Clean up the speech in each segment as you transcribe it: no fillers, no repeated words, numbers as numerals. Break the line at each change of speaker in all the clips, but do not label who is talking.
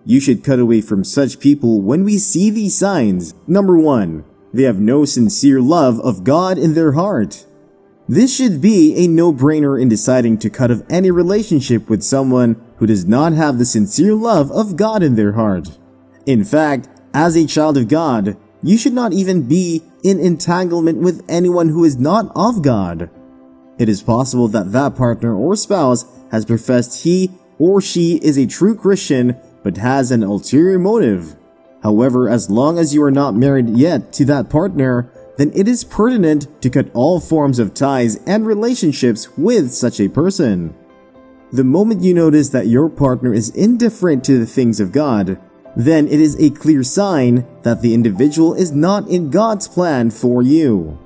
You should cut away from such people when we see these signs. Number 1. They have no sincere love of God in their heart. This should be a no-brainer in deciding to cut off any relationship with someone who does not have the sincere love of God in their heart. In fact, as a child of God, you should not even be in entanglement with anyone who is not of God. It is possible that that partner or spouse has professed he or she is a true Christian but has an ulterior motive. However, as long as you are not married yet to that partner, then it is pertinent to cut all forms of ties and relationships with such a person. The moment you notice that your partner is indifferent to the things of God, then it is a clear sign that the individual is not in God's plan for you.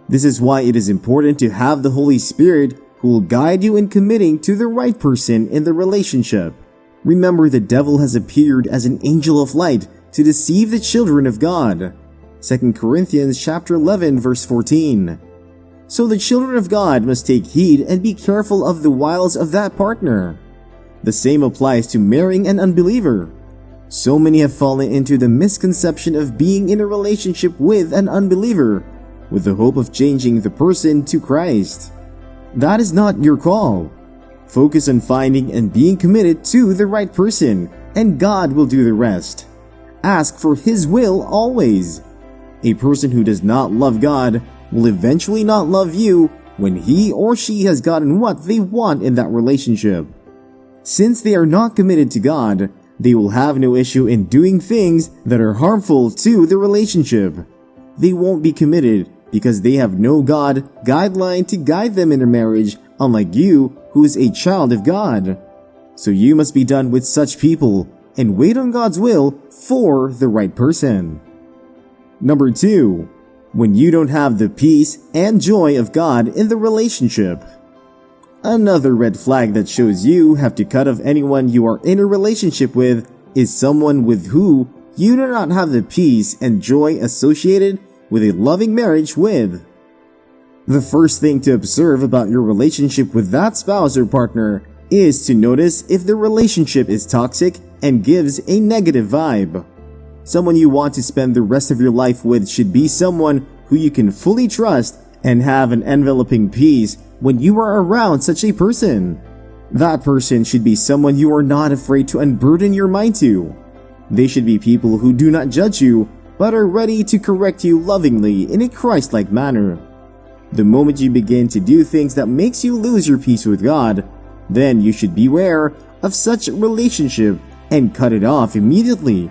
This is why it is important to have the Holy Spirit who will guide you in committing to the right person in the relationship. Remember, the devil has appeared as an angel of light to deceive the children of God. 2 Corinthians chapter 11 verse 14. So the children of God must take heed and be careful of the wiles of that partner. The same applies to marrying an unbeliever. So many have fallen into the misconception of being in a relationship with an unbeliever with the hope of changing the person to Christ. That is not your call. Focus on finding and being committed to the right person, and God will do the rest. Ask for His will always. A person who does not love God will eventually not love you when he or she has gotten what they want in that relationship. Since they are not committed to God, they will have no issue in doing things that are harmful to the relationship. They won't be committed because they have no God guideline to guide them in their marriage, unlike you, who is a child of God. So you must be done with such people and wait on God's will for the right person. Number 2. When you don't have the peace and joy of God in the relationship. Another red flag that shows you have to cut off anyone you are in a relationship with is someone with who you do not have the peace and joy associated with a loving marriage with. The first thing to observe about your relationship with that spouse or partner is to notice if the relationship is toxic and gives a negative vibe. Someone you want to spend the rest of your life with should be someone who you can fully trust and have an enveloping peace when you are around such a person. That person should be someone you are not afraid to unburden your mind to. They should be people who do not judge you, but are ready to correct you lovingly in a Christ-like manner. The moment you begin to do things that makes you lose your peace with God, then you should beware of such a relationship and cut it off immediately.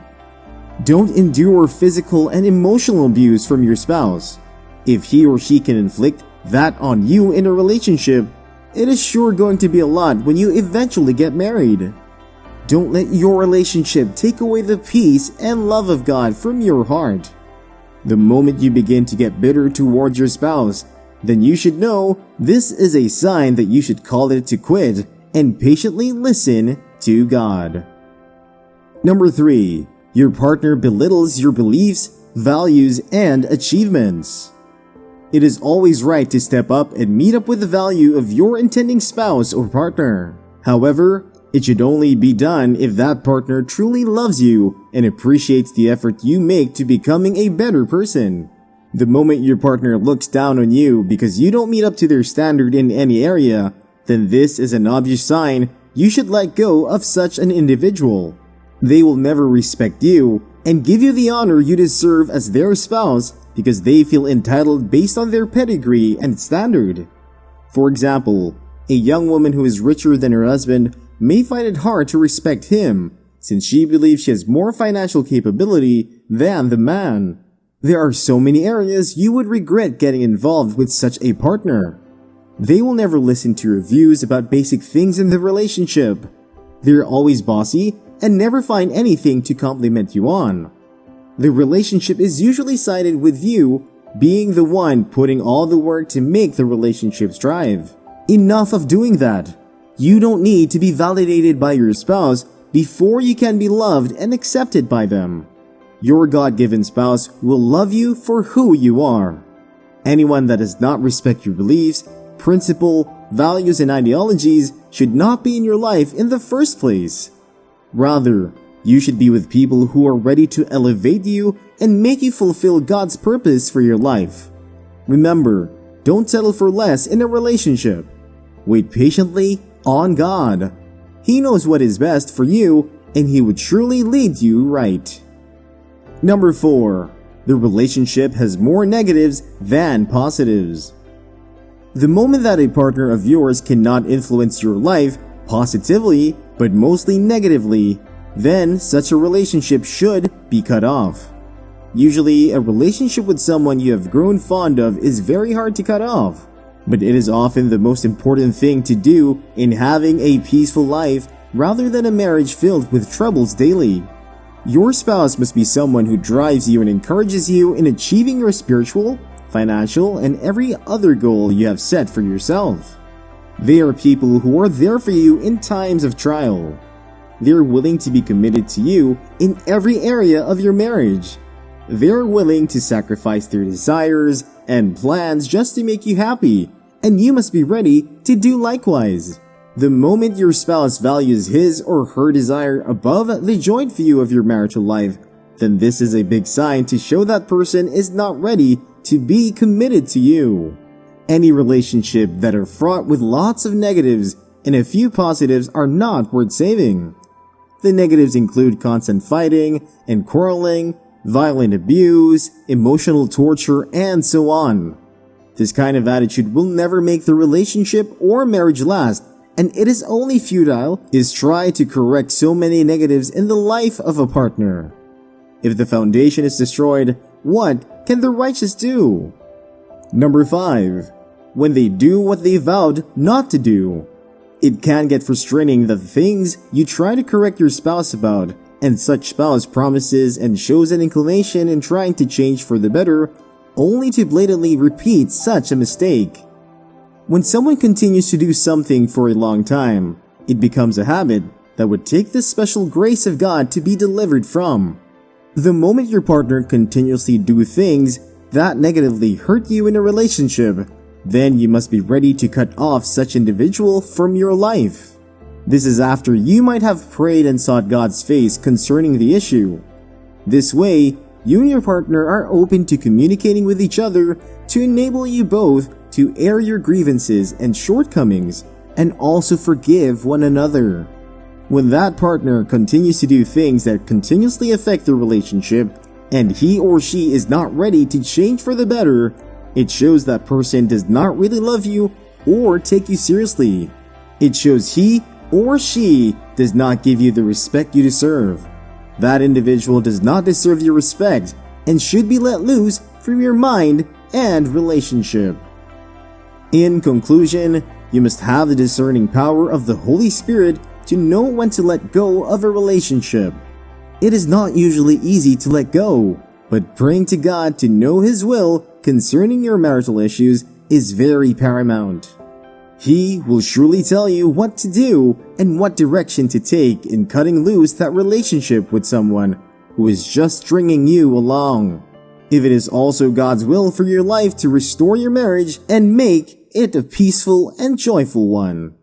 Don't endure physical and emotional abuse from your spouse. If he or she can inflict that on you in a relationship, it is sure going to be a lot when you eventually get married. Don't let your relationship take away the peace and love of God from your heart. The moment you begin to get bitter towards your spouse, then you should know this is a sign that you should call it to quit and patiently listen to God. Number 3. Your partner belittles your beliefs, values, and achievements. It is always right to step up and meet up with the value of your intending spouse or partner. However, it should only be done if that partner truly loves you and appreciates the effort you make to becoming a better person. The moment your partner looks down on you because you don't meet up to their standard in any area, then this is an obvious sign you should let go of such an individual. They will never respect you and give you the honor you deserve as their spouse because they feel entitled based on their pedigree and standard. For example, a young woman who is richer than her husband may find it hard to respect him since she believes she has more financial capability than the man. There are so many areas you would regret getting involved with such a partner. They will never listen to your views about basic things in the relationship. They're always bossy and never find anything to compliment you on. The relationship is usually sided with you being the one putting all the work to make the relationship thrive. Enough of doing that. You don't need to be validated by your spouse before you can be loved and accepted by them. Your God-given spouse will love you for who you are. Anyone that does not respect your beliefs, principle, values, and ideologies should not be in your life in the first place. Rather, You should be with people who are ready to elevate you and make you fulfill God's purpose for your life. Remember, don't settle for less in a relationship. Wait patiently on God. He knows what is best for you, and He would surely lead you right. Number 4. The relationship has more negatives than positives. The moment that a partner of yours cannot influence your life positively, but mostly negatively, then such a relationship should be cut off. Usually, a relationship with someone you have grown fond of is very hard to cut off, but it is often the most important thing to do in having a peaceful life rather than a marriage filled with troubles daily. Your spouse must be someone who drives you and encourages you in achieving your spiritual, financial, and every other goal you have set for yourself. They are people who are there for you in times of trial. They are willing to be committed to you in every area of your marriage. They are willing to sacrifice their desires and plans just to make you happy, and you must be ready to do likewise. The moment your spouse values his or her desire above the joint view of your marital life, then this is a big sign to show that person is not ready to be committed to you. Any relationship that are fraught with lots of negatives and a few positives are not worth saving. The negatives include constant fighting and quarreling, violent abuse, emotional torture, and so on. This kind of attitude will never make the relationship or marriage last, and it is only futile is try to correct so many negatives in the life of a partner. If the foundation is destroyed, what can the righteous do? Number 5. When they do what they vowed not to do. It can get frustrating the things you try to correct your spouse about, and such spouse promises and shows an inclination in trying to change for the better, only to blatantly repeat such a mistake. When someone continues to do something for a long time, it becomes a habit that would take the special grace of God to be delivered from. The moment your partner continuously do things that negatively hurt you in a relationship, then you must be ready to cut off such individual from your life. This is after you might have prayed and sought God's face concerning the issue. This way, you and your partner are open to communicating with each other to enable you both to air your grievances and shortcomings and also forgive one another. When that partner continues to do things that continuously affect the relationship and he or she is not ready to change for the better, it shows that person does not really love you or take you seriously. It shows he or she does not give you the respect you deserve. That individual does not deserve your respect and should be let loose from your mind and relationship. In conclusion, you must have the discerning power of the Holy Spirit to know when to let go of a relationship. It is not usually easy to let go, but praying to God to know His will concerning your marital issues is very paramount. He will surely tell you what to do and what direction to take in cutting loose that relationship with someone who is just stringing you along. If it is also God's will for your life to restore your marriage and make it a peaceful and joyful one.